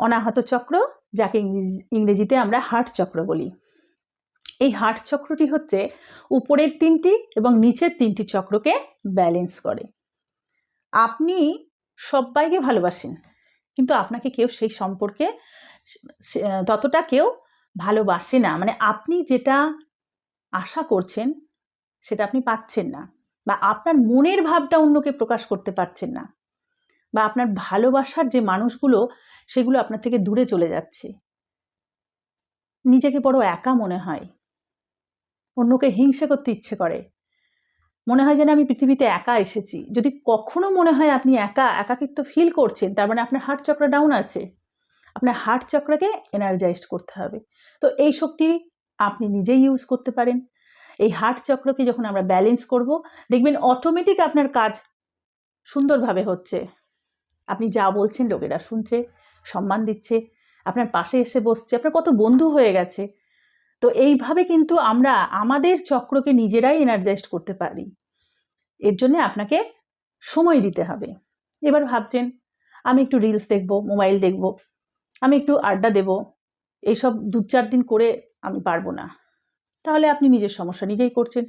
অনাহত চক্র, যাকে ইংরেজিতে আমরা হার্ট চক্র বলি। এই হার্ট চক্রটি হচ্ছে উপরের 3টি এবং নিচের 3টি চক্রকে ব্যালেন্স করে। আপনি সবাইকে ভালোবাসেন, কিন্তু আপনাকে কেউ সেই সম্পর্কে ততটা কেউ ভালোবাসে না। মানে আপনি যেটা আশা করছেন সেটা আপনি পাচ্ছেন না, বা আপনার মনের ভাবটা অন্যকে প্রকাশ করতে পারছেন না, বা আপনার ভালোবাসার যে মানুষগুলো সেগুলো আপনার থেকে দূরে চলে যাচ্ছে। নিজেকে বড় একা মনে হয়, অন্যকে হিংসে করতে ইচ্ছে করে, মনে হয় যেন আমি পৃথিবীতে একা এসেছি। যদি কখনো মনে হয় আপনি একাকিত্ব ফিল করছেন, তার মানে আপনার হার্ট চক্র ডাউন আছে। আপনার হার্ট চক্রকে এনার্জাইজড করতে হবে। তো এই শক্তি আপনি নিজেই ইউজ করতে পারেন। এই হার্ট চক্রকে যখন আমরা ব্যালেন্স করব, দেখবেন অটোমেটিক আপনার কাজ সুন্দরভাবে হচ্ছে। আপনি যা বলছেন লোকেরা শুনছে, সম্মান দিচ্ছে, আপনার পাশে এসে বসছে, আপনার কত বন্ধু হয়ে গেছে। তো এইভাবে কিন্তু আমরা আমাদের চক্রকে নিজেরাই এনার্জাইজড করতে পারি। এর জন্য আপনাকে সময় দিতে হবে। এবার ভাবছেন আমি একটু রিলস দেখব, মোবাইল দেখব, আমি একটু আড্ডা দেব, এইসব 2-4 দিন করে আমি পারবো না। তাহলে আপনি নিজের সমস্যা নিজেই করছেন।